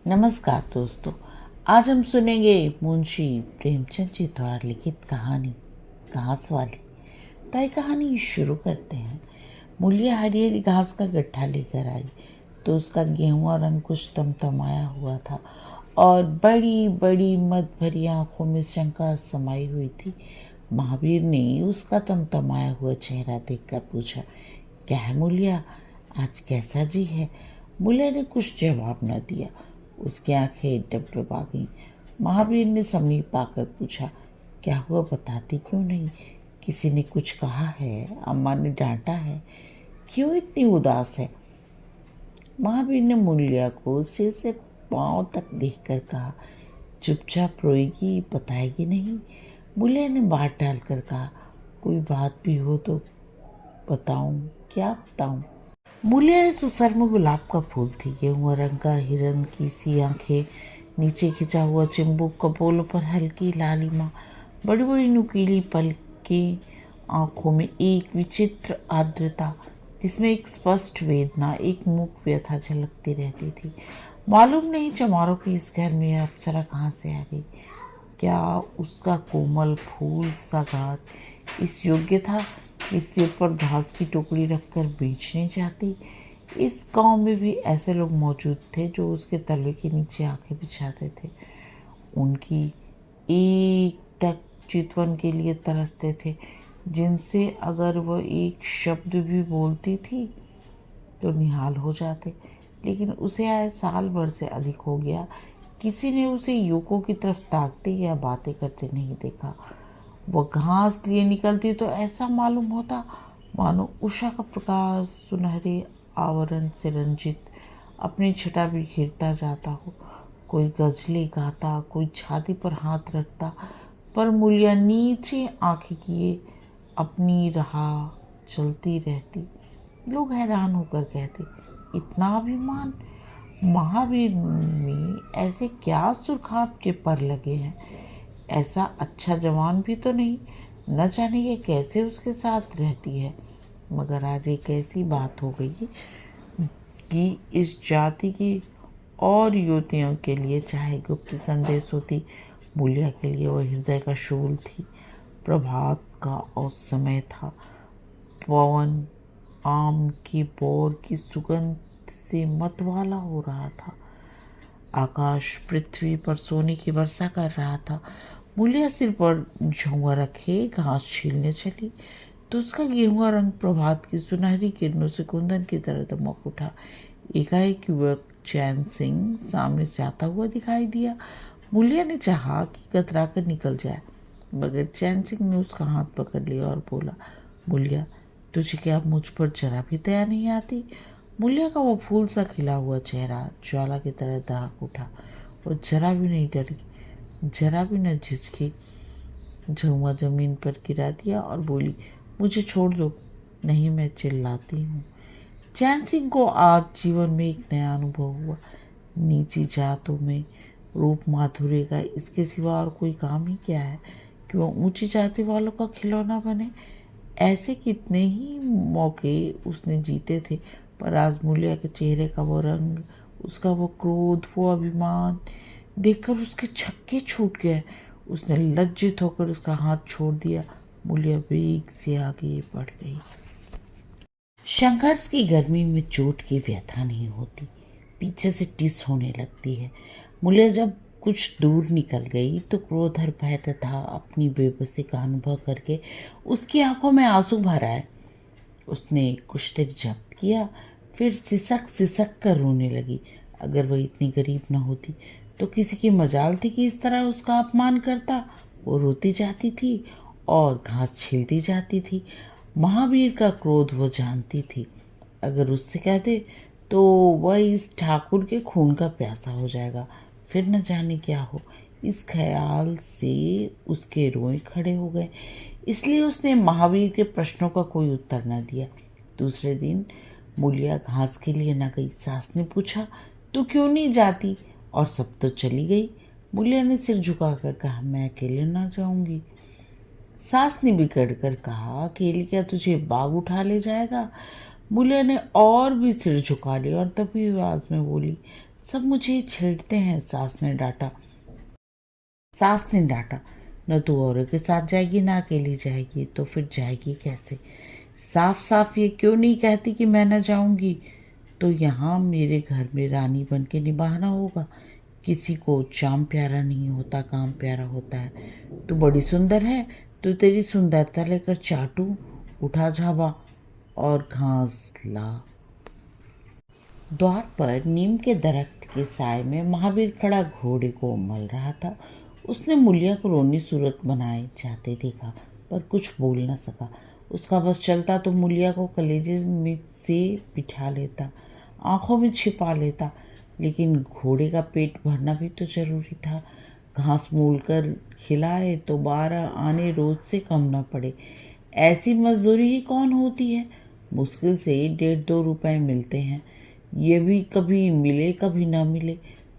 नमस्कार दोस्तों। आज हम सुनेंगे मुंशी प्रेमचंद जी द्वारा लिखित कहानी घास वाली। तो ये कहानी शुरू करते हैं। मूलिया हरी हरी घास का गट्ठा लेकर आई तो उसका गेहुआ रंग कुछ तमतमाया हुआ था और बड़ी बड़ी मद भरी आंखों में शंका समाई हुई थी। महावीर ने उसका तमतमाया हुआ चेहरा देखकर पूछा, क्या है मूलिया, आज कैसा जी है? मूलिया ने कुछ जवाब न दिया। उसकी आंखें डबडबा गईं। महावीर ने समीप आकर पूछा, क्या हुआ, बताती क्यों नहीं? किसी ने कुछ कहा है? अम्मा ने डांटा है? क्यों इतनी उदास है? महावीर ने मूलिया को सिर से पांव तक देखकर कहा, चुपचाप रोएगी, बताएगी नहीं? मूलिया ने बात डालकर कहा, कोई बात भी हो तो बताऊं? क्या बताऊं? मूलिया सुसर में गुलाब का फूल थी। गेहुआ रंग का हिरन की सी आंखें, नीचे खिंचा हुआ चिंबुक, कपोलों पर हल्की लालिमा, बड़ी बड़ी नुकीली पलकें, आंखों में एक विचित्र आर्द्रता जिसमें एक स्पष्ट वेदना, एक मूक व्यथा झलकती रहती थी। मालूम नहीं चमारों के इस घर में अप्सरा कहाँ से आ गई। क्या उसका कोमल फूल सा गात इस योग्य था कि सिर पर घास की टोकरी रखकर बेचने जाती? इस गांव में भी ऐसे लोग मौजूद थे जो उसके तलवे के नीचे आंखें बिछाते थे, उनकी एक टक चितवन के लिए तरसते थे, जिनसे अगर वह एक शब्द भी बोलती थी तो निहाल हो जाते। लेकिन उसे आए साल भर से अधिक हो गया, किसी ने उसे युवकों की तरफ ताकते या बातें करते नहीं देखा। वह घास लिए निकलती तो ऐसा मालूम होता मानो उषा का प्रकाश सुनहरे आवरण से रंजित अपनी छटा बिखेरता जाता हो। कोई गजलें गाता, कोई छाती पर हाथ रखता, पर मूलिया नीचे आंखें किए अपनी राह चलती रहती। लोग हैरान होकर कहते, इतना अभिमान? महावीर में ऐसे क्या सुरखाब के पर लगे हैं? ऐसा अच्छा जवान भी तो नहीं, न जाने ये कैसे उसके साथ रहती है। मगर आज एक ऐसी बात हो गई कि इस जाति की और युवतियों के लिए चाहे गुप्त संदेश होती, मूलिया के लिए वह हृदय का शूल थी। प्रभात का और समय था। पवन आम की बोर की सुगंध से मतवाला हो रहा था। आकाश पृथ्वी पर सोने की वर्षा कर रहा था। मूलिया सिर पर झुंगा रखे घास छीलने चली तो उसका गेहुआ रंग प्रभात की सुनहरी किरणों से कुंदन की तरह दमक उठा। एकाएक युवक चैन सिंह सामने से आता हुआ दिखाई दिया। मूलिया ने चाहा कि कतरा कर निकल जाए, मगर चैन सिंह ने उसका हाथ पकड़ लिया और बोला, मूलिया, तुझे क्या मुझ पर जरा भी दया नहीं आती? मूलिया का वो फूल सा खिला हुआ चेहरा ज्वाला की तरह दाग उठा। वो जरा भी नहीं डरी, जरा भी न झिझकी। झुमा जमीन पर गिरा दिया और बोली, मुझे छोड़ दो, नहीं मैं चिल्लाती हूँ। चैन सिंह को आज जीवन में एक नया अनुभव हुआ। नीची जातों में रूप माधुर्य का इसके सिवा और कोई काम ही क्या है कि वह ऊंची जाति वालों का खिलौना बने। ऐसे कितने ही मौके उसने जीते थे, पर आज मूलिया के चेहरे का वो रंग, उसका वो क्रोध, वो अभिमान देखकर उसके छक्के छूट गए। उसने लज्जित होकर उसका हाथ छोड़ दिया। मूलिया वेग से आगे बढ़ गई। संघर्ष की गर्मी में चोट की व्यथा नहीं होती, पीछे से टिस होने लगती है। मूलिया जब कुछ दूर निकल गई तो क्रोध और भय तथा अपनी बेबसी का अनुभव करके उसकी आंखों में आंसू भर आए। उसने कुछ देर जब्त किया, फिर सिसक सिसक कर रोने लगी। अगर वह इतनी गरीब न होती तो किसी की मजाल थी कि इस तरह उसका अपमान करता। वो रोती जाती थी और घास छीलती जाती थी। महावीर का क्रोध वह जानती थी, अगर उससे कह दे तो वह इस ठाकुर के खून का प्यासा हो जाएगा, फिर न जाने क्या हो। इस ख्याल से उसके रोए खड़े हो गए। इसलिए उसने महावीर के प्रश्नों का कोई उत्तर न दिया। दूसरे दिन मूलिया घास के लिए न गई। सास ने पूछा, तू क्यों नहीं जाती? और सब तो चली गई। मूलिया ने सिर झुकाकर कहा, मैं अकेले ना जाऊंगी। सास ने बिगड़ कर कहा, अकेले क्या तुझे बाग उठा ले जाएगा? मूलिया ने और भी सिर झुका लिया और तभी आवाज में बोली, सब मुझे छेड़ते हैं, सास ने डांटा। न तू औरों के साथ जाएगी न अकेली जाएगी, तो फिर जाएगी कैसे? साफ साफ ये क्यों नहीं कहती कि मैं न जाऊंगी? तो यहाँ मेरे घर में रानी बन के निभाना होगा। किसी को चाम प्यारा नहीं होता, काम प्यारा होता है। तू बड़ी सुंदर है, तो तेरी सुंदरता लेकर चाटू। उठा झाबा और घास ला। द्वार पर नीम के दरख्त के साय में महावीर खड़ा घोड़े को मल रहा था। उसने मूलिया को रोनी सूरत बनाए जाते देखा, पर कुछ बोल न सका। उसका बस चलता तो मूलिया को कलेजे में से बिठा लेता, आंखों में छिपा लेता, लेकिन घोड़े का पेट भरना भी तो जरूरी था। घास मूल कर खिलाए तो 12 आने रोज से कम न पड़े। ऐसी मजदूरी ही कौन होती है? मुश्किल से 1.5-2 रुपए मिलते हैं। ये भी कभी मिले कभी ना मिले।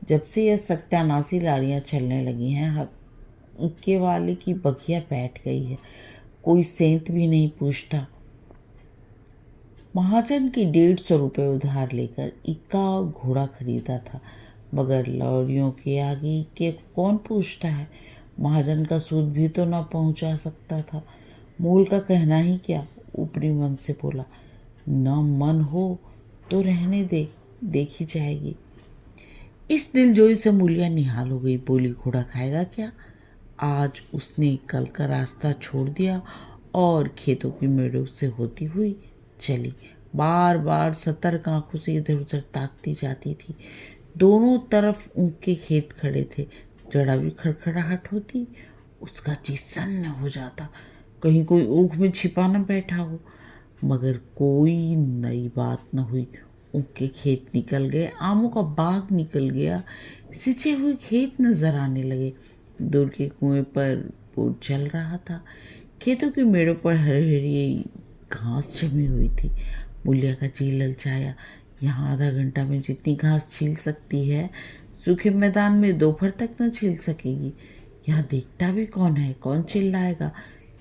जब से यह सत्यानाशी लारियां चलने लगी हैं, हक्के वाले की बगिया बैठ गई है। कोई सेंत भी नहीं पूछता। महाजन की 150 रुपये उधार लेकर इक्का और घोड़ा खरीदा था, मगर लौरियों के आगे के कौन पूछता है? महाजन का सूद भी तो ना पहुंचा सकता था। मूल का कहना ही क्या, ऊपरी मन से बोला, न मन हो तो रहने दे, देखी जाएगी। इस दिलजोई से मूलिया निहाल हो गई। बोली, घोड़ा खाएगा क्या? आज उसने कल का रास्ता छोड़ दिया और खेतों की मेड़ों से होती हुई चली। बार बार सतर्क आंखों से इधर उधर ताकती जाती थी। दोनों तरफ ऊँख के खेत खड़े थे। जरा भी खड़खड़ाहट होती, उसका जी सन्न हो जाता। कहीं कोई ऊँख में छिपा न बैठा हो। मगर कोई नई बात न हुई। ऊँख के खेत निकल गए, आमों का बाग निकल गया, सिंचे हुए खेत नजर आने लगे। दूर के कुएं पर बोर चल रहा था। खेतों के मेड़ों पर हरी हरी घास जमी हुई थी। मूलिया का जी ललचाया। यहाँ आधा घंटा में जितनी घास छील सकती है, सूखे मैदान में दोपहर तक न छील सकेगी। यहाँ देखता भी कौन है, कौन चिल्लाएगा?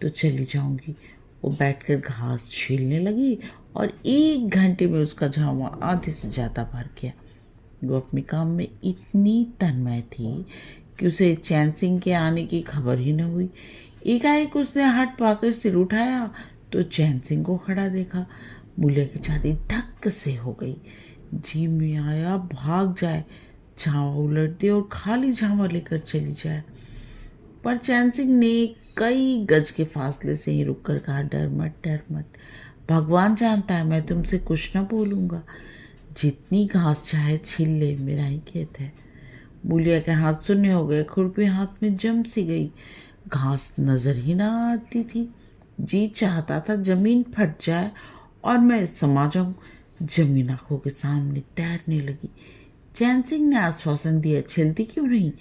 तो चली जाऊंगी। वो बैठकर घास छीलने लगी और 1 घंटे में उसका झामा आधे से ज़्यादा भर गया। वो अपने काम में इतनी तन्मय थी कि उसे चैन सिंह के आने की खबर ही न हुई। एकाएक उसने हट पाकर सिर उठाया तो चैन सिंह को खड़ा देखा। मूलिया की छाती धक्क से हो गई। जी में आया भाग जाए, झामा उलट दे और खाली झामा लेकर चली जाए, पर चैन सिंह ने कई गज के फासले से ही रुककर कहा, डर मत, भगवान जानता है मैं तुमसे कुछ न बोलूँगा। जितनी घास चाहे छील ले, मेरा ही खेत है। मूलिया के हाथ सुन्ने हो गए, खुरपी हाथ में जम सी गई। घास नजर ही ना आती थी। जी चाहता था जमीन फट जाए और मैं समा जाऊं। जमीन आंखों के सामने तैरने लगी। चैन सिंह ने आश्वासन दिया, छिलती क्यों नहीं?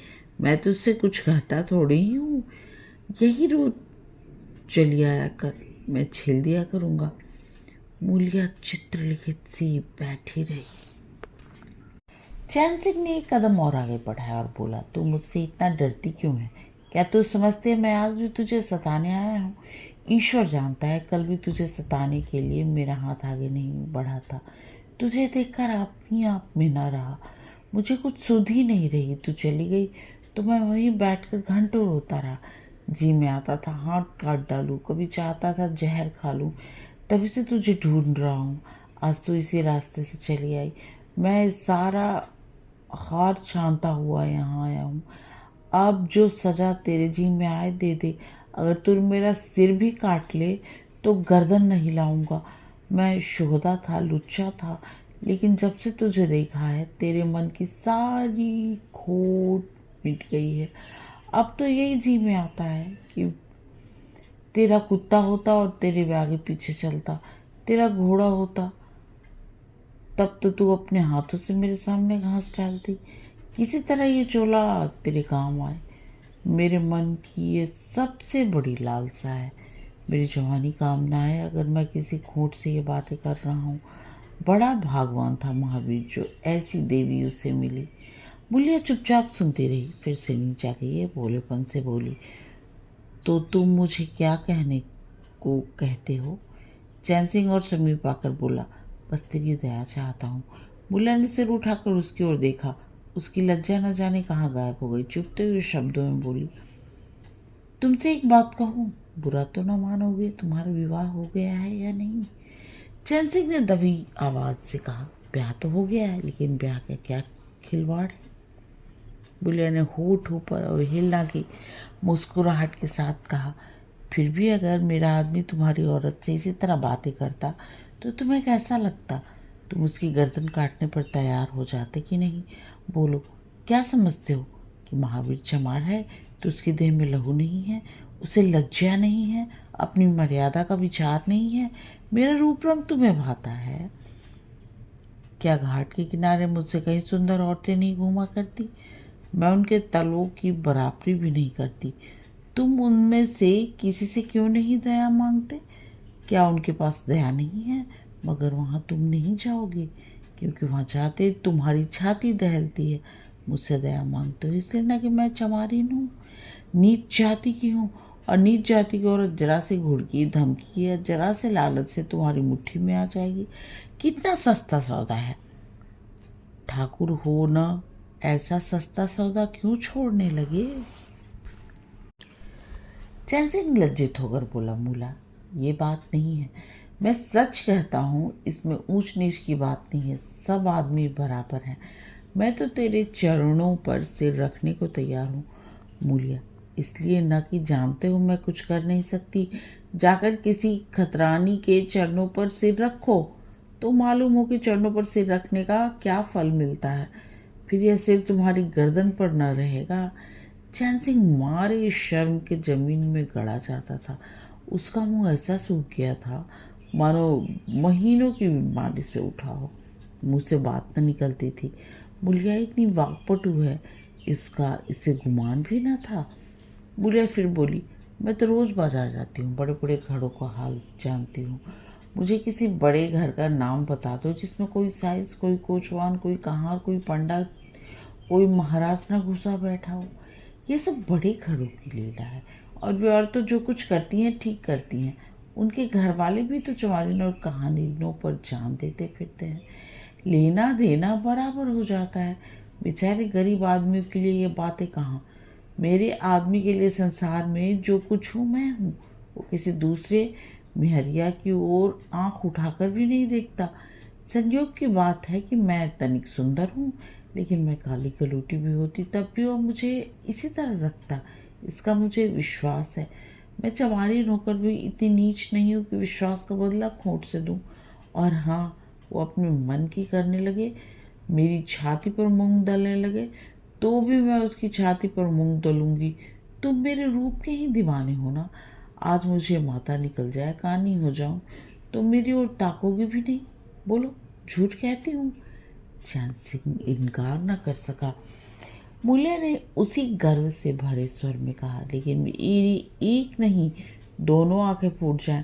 मैं तुझसे कुछ कहता थोड़ी ही हूँ। यही रोज चली आया कर, मैं छील दिया करूँगा। मूलिया चित्रलिखित सी बैठी रही। चैन सिंह ने एक कदम और आगे बढ़ाया और बोला, तू मुझसे इतना डरती क्यों है? क्या तू समझती है मैं आज भी तुझे सताने आया हूँ? ईश्वर जानता है, कल भी तुझे सताने के लिए मेरा हाथ आगे नहीं बढ़ा था। तुझे देखकर अपनी आप में ना रहा। मुझे कुछ सुध ही नहीं रही। तू चली गई तो मैं वहीं बैठकर घंटों रोता रहा। जी में आता था हाथ काट डालूं, कभी चाहता था जहर खा लूं। तभी से तुझे ढूंढ रहा हूँ। आज तो इसी रास्ते से चली आई। मैं सारा हार छानता हुआ यहाँ आया हूँ। अब जो सजा तेरे जी में आए दे दे। अगर तू मेरा सिर भी काट ले तो गर्दन नहीं लाऊंगा। मैं शोहदा था, लुच्चा था, लेकिन जब से तुझे देखा है तेरे मन की सारी खोट मिट गई है। अब तो यही जी में आता है कि तेरा कुत्ता होता और तेरे आगे पीछे चलता, तेरा घोड़ा होता, तब तो तू अपने हाथों से मेरे सामने घास डालती। किसी तरह ये चोला तेरे काम आए। मेरे मन की ये सबसे बड़ी लालसा है। मेरी जवानी कामना है। अगर मैं किसी खोट से ये बातें कर रहा हूँ, बड़ा भागवान था महावीर जो ऐसी देवी उसे मिली। मूलिया चुपचाप सुनती रही, फिर से नीचा गई भोलेपन से बोली, तो तुम मुझे क्या कहने को कहते हो? चैन सिंह और समीप आकर बोला, बस तेरी दया चाहता हूँ। मूलिया ने सिर उठाकर उसकी ओर देखा। उसकी लज्जा न जाने कहाँ गायब हो गई। चुभते हुए शब्दों में बोली, तुमसे एक बात कहूँ, बुरा तो न मानोगे, तुम्हारा विवाह हो गया है या नहीं? चैन सिंह ने दबी आवाज से कहा, ब्याह तो हो गया है, लेकिन ब्याह का क्या खिलवाड़ है? बुलिया ने होठ ऊपर और हिलना की मुस्कुराहट के साथ कहा, फिर भी अगर मेरा आदमी तुम्हारी औरत से इसी तरह बातें करता तो तुम्हें कैसा लगता? तुम उसकी गर्दन काटने पर तैयार हो जाते कि नहीं? बोलो, क्या समझते हो कि महावीर चमार है तो उसके देह में लहू नहीं है? उसे लज्जा नहीं है? अपनी मर्यादा का विचार नहीं है? मेरा रूप रंग तुम्हें भाता है? क्या घाट के किनारे मुझसे कहीं सुंदर औरतें नहीं घूमा करती? मैं उनके तलवों की बराबरी भी नहीं करती। तुम उनमें से किसी से क्यों नहीं दया मांगते? क्या उनके पास दया नहीं है? मगर वहाँ तुम नहीं जाओगे, क्योंकि वहाँ जाते तुम्हारी छाती दहलती है। मुझसे दया मांगते हो इसलिए ना कि मैं चमारिन हूँ, नीच जाति की हूँ, और नीच जाति की औरत जरा से घुड़की, धमकी या जरा से लालच से तुम्हारी मुट्ठी में आ जाएगी। कितना सस्ता सौदा है। ठाकुर हो न, ऐसा सस्ता सौदा क्यों छोड़ने लगे? चैन सिंह लज्जित होकर बोला, मूला, ये बात नहीं है। मैं सच कहता हूँ, इसमें ऊंच नीच की बात नहीं है। सब आदमी बराबर हैं। मैं तो तेरे चरणों पर सिर रखने को तैयार हूँ मूलिया, इसलिए न कि जानते हो मैं कुछ कर नहीं सकती। जाकर किसी खतरानी के चरणों पर सिर रखो तो मालूम हो कि चरणों पर सिर रखने का क्या फल मिलता है। फिर यह सिर तुम्हारी गर्दन पर न रहेगा। चैन सिंह मारे शर्म के जमीन में गड़ा जाता था। उसका मुंह ऐसा सूख गया था मानो महीनों की बीमारी से उठा हो। मुंह से बात न निकलती थी। बुलिया इतनी वाकपटु है, इससे गुमान भी न था। बुलिया फिर बोली, मैं तो रोज़ बाजार जाती हूँ, बड़े बड़े घरों का हाल जानती हूँ। मुझे किसी बड़े घर का नाम बता दो जिसमें कोई साइज, कोई कोचवान, कोई कहार, कोई पंडा, कोई महाराज न घुसा बैठा हो। ये सब बड़े घरों की लीला है, और वे औरतें जो कुछ करती हैं ठीक करती हैं। उनके घर वाले भी तो चमारिन और कहानियों पर जान देते फिरते हैं। लेना देना बराबर हो जाता है। बेचारे गरीब आदमियों के लिए ये बातें कहाँ। मेरे आदमी के लिए संसार में जो कुछ हूँ मैं हूँ। वो किसी दूसरे मेहरिया की ओर आंख उठाकर भी नहीं देखता। संयोग की बात है कि मैं तनिक सुंदर हूँ, लेकिन मैं काली कलूटी भी होती तब भी वो मुझे इसी तरह रखता। इसका मुझे विश्वास है। मैं चमारी होकर भी इतनी नीच नहीं हूँ कि विश्वास का बदला खोट से दूँ। और हाँ, वो अपने मन की करने लगे, मेरी छाती पर मूंग दलने लगे, तो भी मैं उसकी छाती पर मूंग दलूंगी। तुम मेरे रूप के ही दीवाने हो ना। आज मुझे माता निकल जाए, कानी हो जाऊं, तो मेरी ओर ताकोगे भी नहीं। बोलो, झूठ कहती हूँ? चैन सिंह इनकार न कर सका। मूल्य ने उसी गर्व से भरे स्वर में कहा, लेकिन मेरी एक नहीं, दोनों आंखें फूट जाएं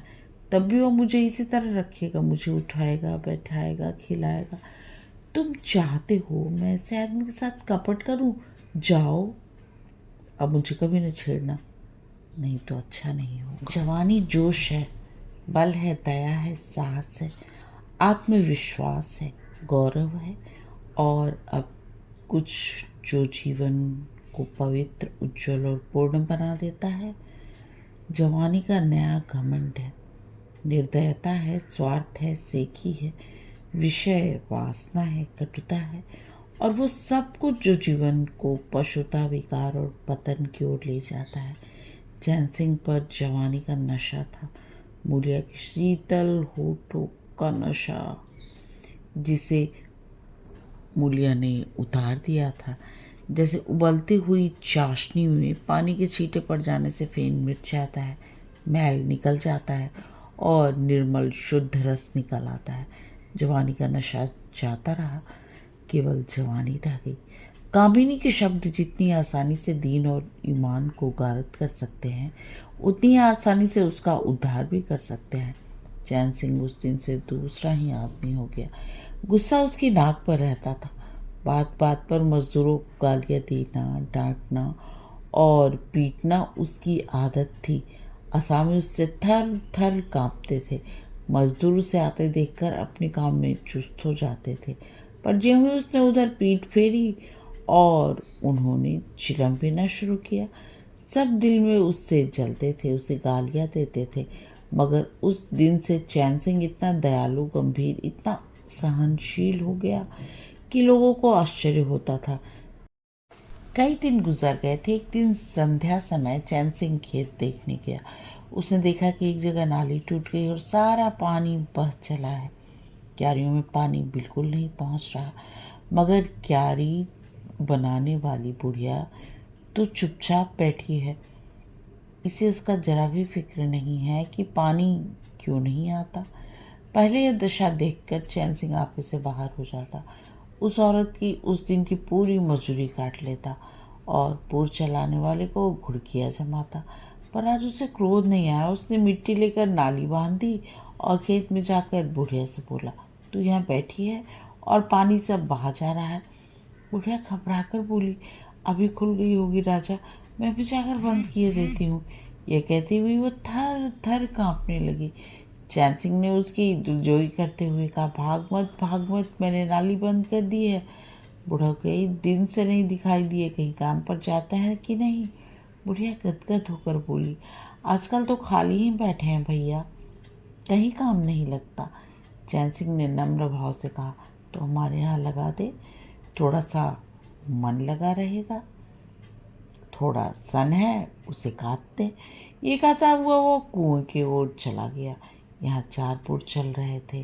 तब भी वो मुझे इसी तरह रखेगा। मुझे उठाएगा, बैठाएगा, खिलाएगा। तुम चाहते हो मैं ऐसे आदमी के साथ कपट करूं? जाओ, अब मुझे कभी न छेड़ना, नहीं तो अच्छा नहीं होगा। जवानी जोश है, बल है, दया है, साहस है, आत्मविश्वास है, गौरव है, और अब कुछ जो जीवन को पवित्र, उज्जवल और पूर्ण बना देता है। जवानी का नया घमंड है, निर्दयता है, स्वार्थ है, सेखी है, विषय वासना है, कटुता है, और वो सब कुछ जो जीवन को पशुता, विकार और पतन की ओर ले जाता है। चैन सिंह पर जवानी का नशा था, मूलिया की शीतल होठों का नशा, जिसे मूलिया ने उतार दिया था। जैसे उबलती हुई चाशनी में पानी के छींटे पड़ जाने से फेन मिट जाता है, मैल निकल जाता है और निर्मल शुद्ध रस निकल आता है। जवानी का नशा जाता रहा, केवल जवानी रह गई। कामिनी के शब्द जितनी आसानी से दीन और ईमान को गारत कर सकते हैं, उतनी आसानी से उसका उद्धार भी कर सकते हैं। चैन सिंह उस दिन से दूसरा ही आदमी हो गया। गुस्सा उसकी नाक पर रहता था। बात बात पर मजदूरों को गालियाँ देना, डांटना और पीटना उसकी आदत थी। असामी उससे थर थर कांपते थे। मजदूर उसे आते देखकर अपने काम में चुस्त हो जाते थे, पर ज्यों ही उसने उधर पीठ फेरी और उन्होंने चिलम पीना शुरू किया। सब दिल में उससे जलते थे, उसे गालियाँ देते थे, मगर उस दिन से चैन सिंह इतना दयालु, गंभीर, इतना सहनशील हो गया कि लोगों को आश्चर्य होता था। कई दिन गुजर गए थे। एक दिन संध्या समय चैन सिंह खेत देखने गया। उसने देखा कि एक जगह नाली टूट गई और सारा पानी बह चला है। क्यारियों में पानी बिल्कुल नहीं पहुंच रहा, मगर क्यारी बनाने वाली बुढ़िया तो चुपचाप बैठी है। इसे उसका जरा भी फिक्र नहीं है कि पानी क्यों नहीं आता। पहले यह दशा देखकर चैन सिंह आपे से बाहर हो जाता। उस औरत की उस दिन की पूरी मजूरी काट लेता और पूर चलाने वाले को घुड़कियाँ जमाता। पर आज उसे क्रोध नहीं आया। उसने मिट्टी लेकर नाली बांध दी और खेत में जाकर बुढ़िया से बोला, तू यहाँ बैठी है और पानी सब बहा जा रहा है। बुढ़िया घबरा कर बोली, अभी खुल गई होगी राजा, मैं भी जाकर बंद किए देती हूँ। यह कहती हुई वो थर थर कांपने लगी। चैन सिंह ने उसकी दिलजोई करते हुए कहा, भाग मत, मैंने नाली बंद कर दी है। बूढ़ा कई दिन से नहीं दिखाई दिए, कहीं काम पर जाता है कि नहीं। बुढ़िया गदगद होकर बोली, आजकल तो खाली ही बैठे हैं भैया, कहीं काम नहीं लगता। चैन सिंह ने नम्र भाव से कहा, तो हमारे यहाँ लगा दे, थोड़ा सा मन लगा रहेगा। थोड़ा सन है, उसे काट दे। ये कहता हुआ वो कुएं की ओर चला गया। यहाँ 4 पुर चल रहे थे,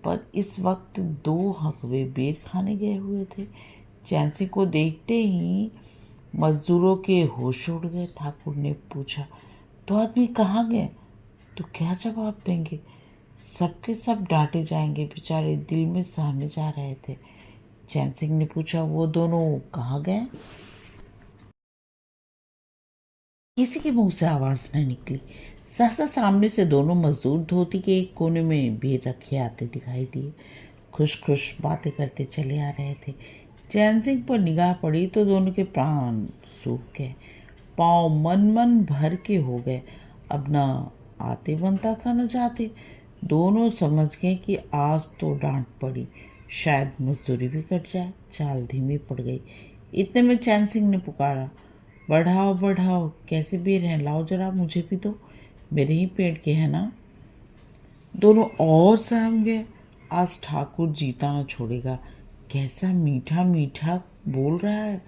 पर इस वक्त 2 हकवे बेर खाने गए हुए थे। चैन सिंह को देखते ही मजदूरों के होश उड़ गए। ठाकुर ने पूछा, तो आदमी कहाँ गए? तो क्या जवाब देंगे? सबके सब डांटे जाएंगे, बेचारे दिल में सहमे जा रहे थे। चैन सिंह ने पूछा, वो दोनों कहाँ गए? किसी के मुंह से आवाज न निकली। सहसा सामने से दोनों मजदूर धोती के एक कोने में बेर रखे आते दिखाई दिए। खुश खुश बातें करते चले आ रहे थे। चैन सिंह पर निगाह पड़ी तो दोनों के प्राण सूख गए, पाँव मन भर के हो गए। अब न आते बनता था न जाते। दोनों समझ गए कि आज तो डांट पड़ी, शायद मजदूरी भी कट जाए। चाल धीमी पड़ गई। इतने में चैन सिंह ने पुकारा, बढ़ाओ, कैसे बेर हैं, लाओ जरा, मुझे भी दो, मेरे ही पेड़ के हैं ना। दोनों और सहम गए। आज ठाकुर जीता न छोड़ेगा। कैसा मीठा मीठा बोल रहा है,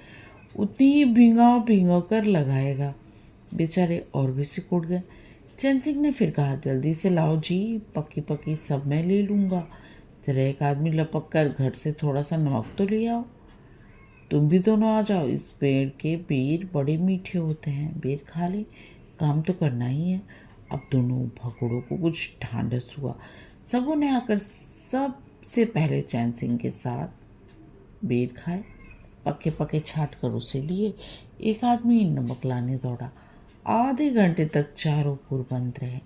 उतनी ही भिंगा कर लगाएगा। बेचारे और भी सिकुड़ गए। चैन सिंह ने फिर कहा, जल्दी से लाओ जी, पक्की सब मैं ले लूँगा। जरा एक आदमी लपक कर घर से थोड़ा सा नमक तो ले आओ। तुम भी दोनों आ जाओ, इस पेड़ के बेर बड़े मीठे होते हैं, बेर खा ले, काम तो करना ही है। अब दोनों भगोड़ों को कुछ ढांढस हुआ। सबों ने आकर सबसे पहले चैन सिंह के साथ बेर खाए, पके छाट कर उसे लिए। एक आदमी नमक लाने दौड़ा। आधे घंटे तक चारों पुर बंद रहे।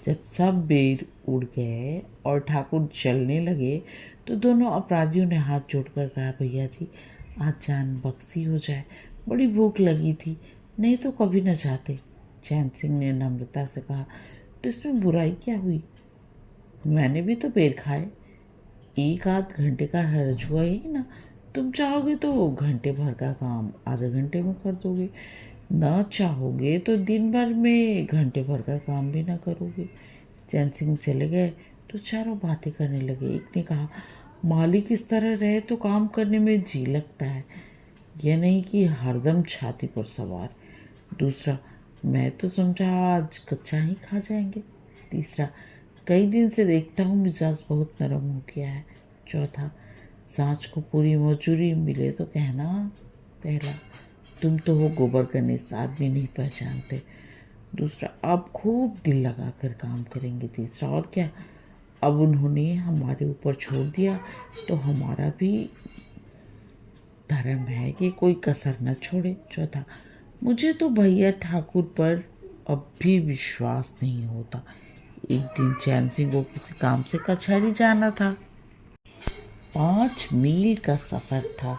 जब सब बेर उड़ गए और ठाकुर चलने लगे तो दोनों अपराधियों ने हाथ जोड़कर कहा, भैया जी, आज जान बख्शी हो जाए, बड़ी भूख लगी थी, नहीं तो कभी न जाते। चैन सिंह ने नम्रता से कहा, तो इसमें बुराई क्या हुई, मैंने भी तो बेर खाए, 1 आध घंटे का हर्ज हुआ ही ना। तुम चाहोगे तो घंटे भर का काम आधे घंटे में कर दोगे, न चाहोगे तो दिन भर में घंटे भर का काम भी ना करोगे। चैन सिंह चले गए तो चारों बातें करने लगे। एक ने कहा, मालिक इस तरह रहे तो काम करने में जी लगता है, यह नहीं कि हरदम छाती पर सवार। दूसरा, मैं तो समझा आज कच्चा ही खा जाएंगे। तीसरा, कई दिन से देखता हूँ मिजाज बहुत नरम हो गया है। चौथा, सांझ को पूरी मजूरी मिले तो कहना। पहला, तुम तो हो गोबर गणेश, आदमी नहीं पहचानते। दूसरा, अब खूब दिल लगा कर काम करेंगे। तीसरा, और क्या, अब उन्होंने हमारे ऊपर छोड़ दिया तो हमारा भी धर्म है कि कोई कसर न छोड़े। चौथा, मुझे तो भैया ठाकुर पर अब भी विश्वास नहीं होता। एक दिन चैन सिंह को किसी काम से कचहरी जाना था। 5 मील का सफ़र था।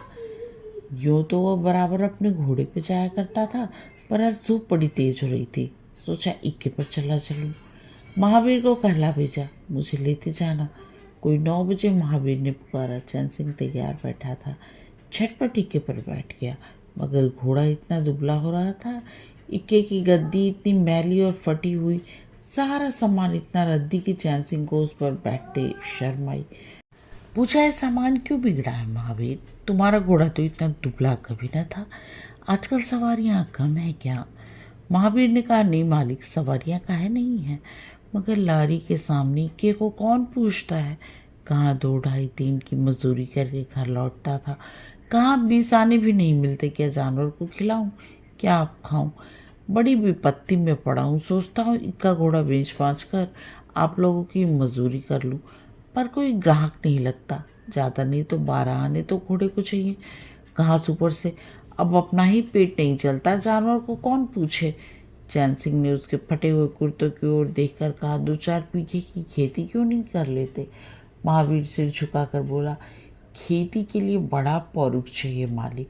यूँ तो वह बराबर अपने घोड़े पे जाया करता था, पर आज धूप बड़ी तेज हो रही थी। सोचा इक्के पर चलूँ। महावीर को कहला भेजा, मुझे लेते जाना। कोई 9 बजे महावीर ने पुकारा। चैन सिंह तैयार बैठा था। झटपट इक्के पर बैठ गया, मगर घोड़ा इतना दुबला हो रहा था, इक्के की गद्दी इतनी मैली और फटी हुई, सारा सामान इतना रद्दी कि चैन सिंह को उस पर बैठते शर्म आई। पूछा, है सामान क्यों बिगड़ा है महावीर? तुम्हारा घोड़ा तो इतना दुबला कभी न था। आजकल सवारियां कम है क्या? महावीर ने कहा, नहीं मालिक, सवारियां काहे नहीं है, मगर लारी के सामने के को कौन पूछता है? कहाँ 2 ढाई 3 की मजदूरी करके घर लौटता था, कहाँ 20 आने भी नहीं मिलते। क्या जानवर को खिलाऊं, क्या आप खाऊं? बड़ी विपत्ति में पड़ा हूँ। सोचता हूँ इक्का घोड़ा बेच बाँच कर आप लोगों की मजदूरी कर लूँ, पर कोई ग्राहक नहीं लगता। ज़्यादा नहीं तो 12 आने तो घोड़े को चाहिए। घास ऊपर से अब अपना ही पेट नहीं चलता, जानवर को कौन पूछे? चैन सिंह ने उसके फटे हुए कुर्तों की ओर देखकर कहा, 2-4 बीघे की खेती क्यों नहीं कर लेते? महावीर सिर झुकाकर बोला, खेती के लिए बड़ा पौरुष चाहिए मालिक।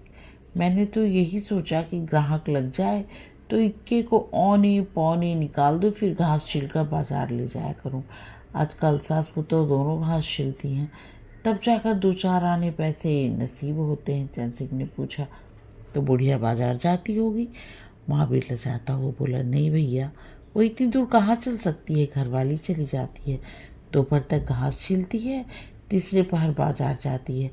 मैंने तो यही सोचा कि ग्राहक लग जाए तो इक्के को औने पौने निकाल दो, फिर घास छिलकर बाजार ले जाया करूं। आजकल सास पुतोह दोनों घास छिलती हैं, तब जाकर 2-4 आने पैसे नसीब होते हैं। चैन सिंह ने पूछा, तो बुढ़िया बाजार जाती होगी? महावीर लजाता हुआ बोला, नहीं भैया, वो इतनी दूर कहाँ चल सकती है, घरवाली चली जाती है। दोपहर तक घास छिलती है, तीसरे पहर बाजार जाती है,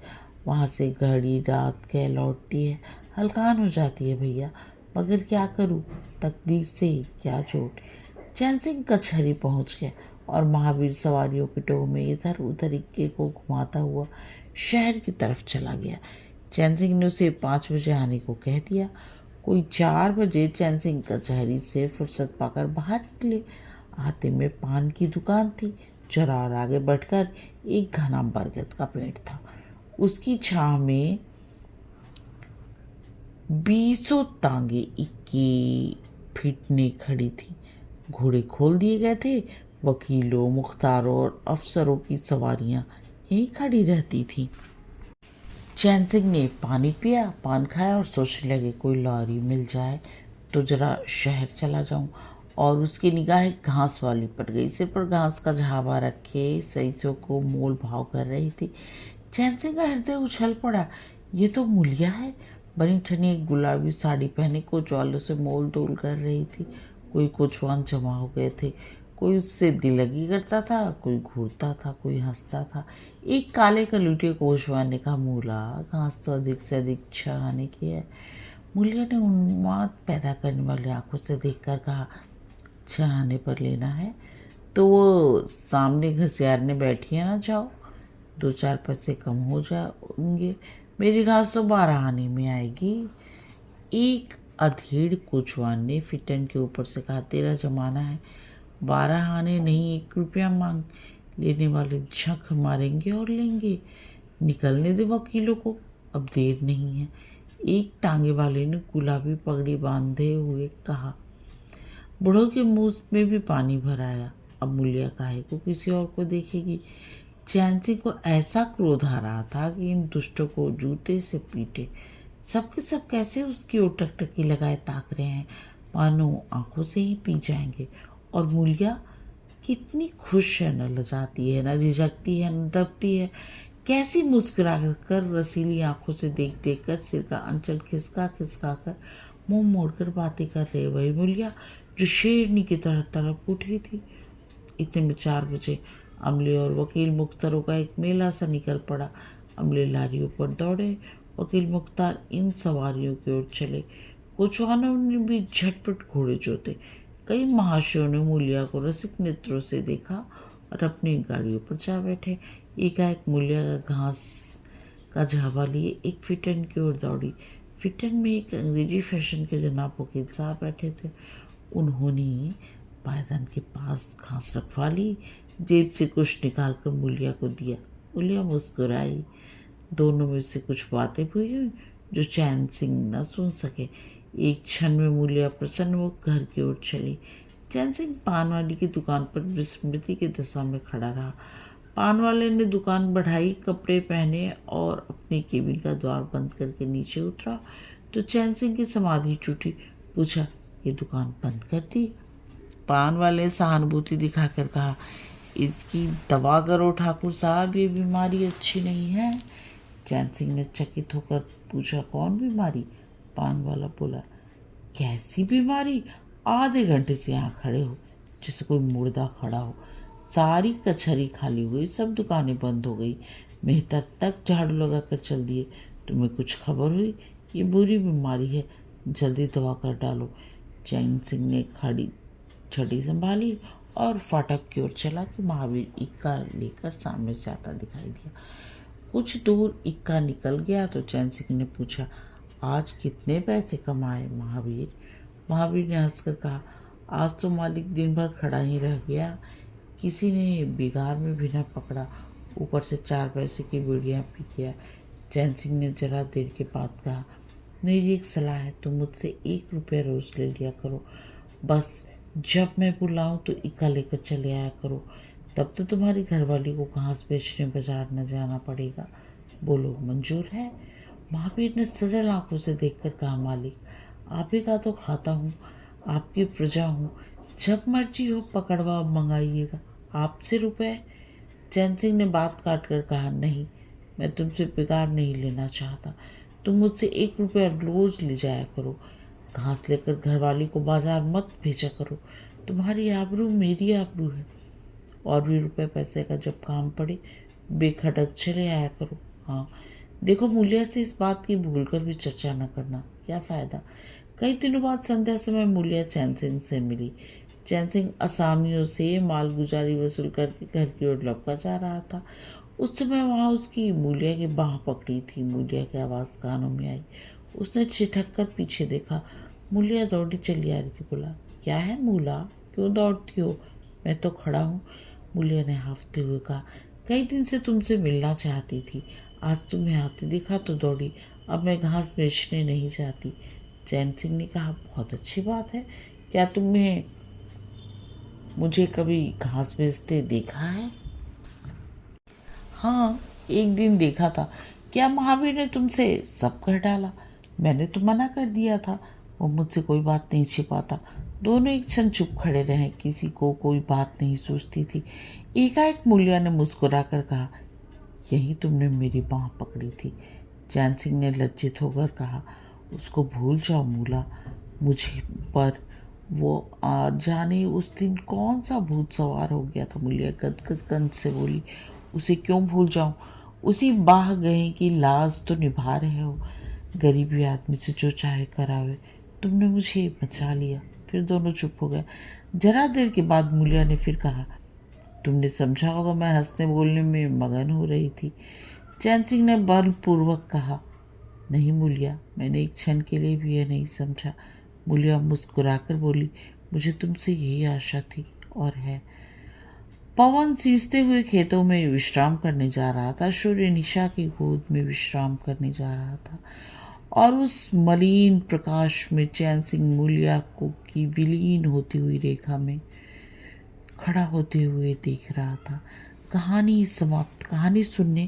वहाँ से घड़ी रात कह लौटती है, हल्कान हो जाती है भैया, मगर क्या करूँ, तकदीर से क्या चोट। चैन सिंह कचहरी पहुँच गया और महावीर सवारियों की टोह में इधर उधर इक्के को घुमाता हुआ शहर की तरफ चला गया। चैन सिंह ने उसे 5 बजे आने को कह दिया। कोई 4 बजे चैन सिंह कचहरी से फुर्सत पाकर बाहर निकले। आते में पान की दुकान थी, जरा और आगे बढ़कर एक घना बरगद का पेड़ था। उसकी छांव में 20 तांगे इक्की फिटने खड़ी थी। घोड़े खोल दिए गए थे। वकीलों, मुख्तारों और अफसरों की सवारियां यहीं खड़ी रहती थी। चैन सिंह ने पानी पिया, पान खाया और सोचने लगे, कोई लॉरी मिल जाए तो जरा शहर चला जाऊं। और उसकी निगाह घास वाली पड़ गई। सिर पर घास का झाबा रखे सईसों को मोल भाव कर रही थी। चैन सिंह का हृदय उछल पड़ा। ये तो मूलिया है। बनी ठनी एक गुलाबी साड़ी पहने कोचवालों से मोल तोल कर रही थी। कोई कोचवान जमा हो गए थे, कोई उससे दिलगी करता था, कोई घूरता था, कोई हंसता था। एक काले कलूटे कोचवान ने कहा, मूला, घास तो अधिक से अधिक 6 आने की है। मूलिया ने उन्माद पैदा करने वाली आंखों से देखकर कहा, 6 आने पर लेना है तो वो सामने घसियारने बैठी है ना, जाओ, 2-4 पैसे कम हो जाएंगे। मेरी घास तो 12 आने में आएगी। एक अधेड़ कोचवान ने फिटन के ऊपर से कहा, तेरा जमाना है, 12 आने नहीं 1 रुपया मांग। लेने वाले झक मारेंगे और लेंगे। निकलने दे वकीलों को, अब देर नहीं है। एक तांगे वाले ने गुलाबी पगड़ी बांधे हुए कहा। बूढ़ों के मुंह में भी पानी भर आया। अब मूलिया काहे को किसी और को देखेगी। चैन सिंह को ऐसा क्रोध आ रहा था कि इन दुष्टों को जूते से पीटे। सबके सब कैसे उसकी ओर टकटकी लगाए ताक रहे हैं, मानो आंखों से ही पी जाएंगे। और मूलिया कितनी खुश है, न लजाती है, न झिझकती है, न दबती है। कैसी मुस्कुरा कर रसीली आंखों से देख देख कर सिर का अंचल खिसका खिसका कर मुंह मोड़कर बातें कर रहे वही मूलिया जो शेरनी की तरह तड़प उठी थी। इतने में 4 बजे अमले और वकील मुख्तारों का एक मेला सा निकल पड़ा। अमले लारियों पर दौड़े, वकील मुख्तार इन सवारियों की ओर चले। कोचवानों ने भी झटपट घोड़े जोते। कई महाशयों ने मूलिया को रसिक नेत्रों से देखा और अपनी गाड़ियों पर जा बैठे। एकाएक मूलिया का घास का झाबा लिए एक फिटन की ओर दौड़ी। फिटन में एक अंग्रेजी फैशन के जनाब वकील साहब बैठे थे। उन्होंने पायदान के पास घास रखवा ली, जेब से कुछ निकाल कर मूलिया को दिया। मूलिया मुस्कुराई। दोनों में से कुछ बातें हुई जो चैन सिंह न सुन सके। एक क्षण में मूलिया प्रसन्न हो घर की ओर चली। चैन सिंह पान वाली की दुकान पर विस्मृति की दशा में खड़ा रहा। पान वाले ने दुकान बढ़ाई, कपड़े पहने और अपने केबिन का द्वार बंद करके नीचे उतरा तो चैन सिंह की समाधि टूटी। पूछा, ये दुकान बंद कर दी? पान वाले सहानुभूति दिखाकर कहा, इसकी दवा करो ठाकुर साहब, ये बीमारी अच्छी नहीं है। चैन सिंह ने चकित होकर पूछा, कौन बीमारी? पान वाला बोला, कैसी बीमारी? आधे घंटे से यहाँ खड़े हो जैसे कोई मुर्दा खड़ा हो। सारी कचहरी खाली हुई, सब दुकानें बंद हो गई, मेहतर तक झाड़ू लगा कर चल दिए। तुम्हें कुछ खबर हुई? ये बुरी बीमारी है, जल्दी दवा कर डालो। चैन सिंह ने खड़ी छड़ी संभाली और फाटक की ओर चला कि महावीर इक्का लेकर सामने से आता दिखाई दिया। कुछ दूर इक्का निकल गया तो चैन सिंह ने पूछा, आज कितने पैसे कमाए महावीर? महावीर ने हंसकर कहा, आज तो मालिक दिन भर खड़ा ही रह गया, किसी ने बिगार में भी न पकड़ा, ऊपर से 4 पैसे की बीड़ियाँ पी गया। चैन सिंह ने जरा देर के बाद कहा, मेरी एक सलाह है, तुम मुझसे 1 रुपया रोज ले लिया करो, बस जब मैं बुलाऊं तो इक्का लेकर चले आया करो, तब तो तुम्हारी घरवाली को घास बेचने बाजार न जाना पड़ेगा। बोलो मंजूर है? महावीर ने सजल आंखों से देखकर कहा, मालिक आप ही का तो खाता हूँ, आपकी प्रजा हूँ, जब मर्जी हो पकड़वा मंगाइएगा, आपसे रुपए? चैन सिंह ने बात काट कर कहा, नहीं, मैं तुमसे बिगाड़ नहीं लेना चाहता, तुम मुझसे 1 रुपया रोज ले जाया करो, घास लेकर घरवाली को बाजार मत भेजा करो, तुम्हारी आबरू मेरी आबरू है। और भी रुपए पैसे का जब काम पड़े बेखटक चले आया करो। हाँ देखो, मूलिया से इस बात की भूल कर भी चर्चा न करना, क्या फ़ायदा। कई दिनों बाद संध्या समय मूलिया चैन सिंह से मिली। चैन सिंह असामियों से मालगुजारी वसूल करके घर की ओर लौटता जा रहा था। उस समय वहाँ उसकी मूलिया की बाह पकड़ी थी। मूलिया की आवाज़ कानों में आई। उसने छिटक कर पीछे देखा। मूलिया दौड़ी चली आ रही थी। बोला, क्या है मूला, क्यों दौड़ती हो? मैं तो खड़ा हूँ, मूलिया ने हाफते हुए कहा। कई दिन से तुमसे मिलना चाहती थी, आज तुम्हें आते दिखा तो दौड़ी, अब मैं घास बेचने नहीं जाती। चैन सिंह ने कहा, बहुत अच्छी बात है, क्या तुम्हें मुझे कभी घास बेचते देखा है? हाँ, एक दिन देखा था। क्या महावीर ने तुमसे सब कह डाला? मैंने तो मना कर दिया था, वो मुझसे कोई बात नहीं छिपाता। दोनों एक क्षण चुप खड़े रहे, किसी को कोई बात नहीं सोचती थी। एकाएक मूलिया ने मुस्कुरा कर कहा, यही तुमने मेरी बाँह पकड़ी थी। चैन सिंह ने लज्जित होकर कहा, उसको भूल जाओ मूला, मुझे पर वो जाने उस दिन कौन सा भूत सवार हो गया था। मूलिया गदगद कंठ से बोली, उसे क्यों भूल जाऊं? उसी बाह गए की लाज तो निभा रहे हो। गरीबी आदमी से जो चाहे करावे, तुमने मुझे बचा लिया। फिर दोनों चुप हो गए। जरा देर के बाद मूलिया ने फिर कहा, तुमने समझा होगा मैं हंसने बोलने में मगन हो रही थी। चैन सिंह ने बलपूर्वक कहा, नहीं मूलिया, मैंने एक क्षण के लिए भी यह नहीं समझा। मूलिया मुस्कुराकर बोली, मुझे तुमसे यही आशा थी और है। पवन सींचते हुए खेतों में विश्राम करने जा रहा था। सूर्य निशा की गोद में विश्राम करने जा रहा था और उस मलिन प्रकाश में चैन सिंह मूलिया को की विलीन होती हुई रेखा में खड़ा होते हुए देख रहा था। कहानी समाप्त। कहानी सुनने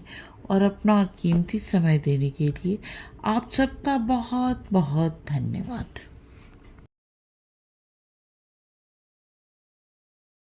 और अपना कीमती समय देने के लिए आप सबका बहुत बहुत धन्यवाद।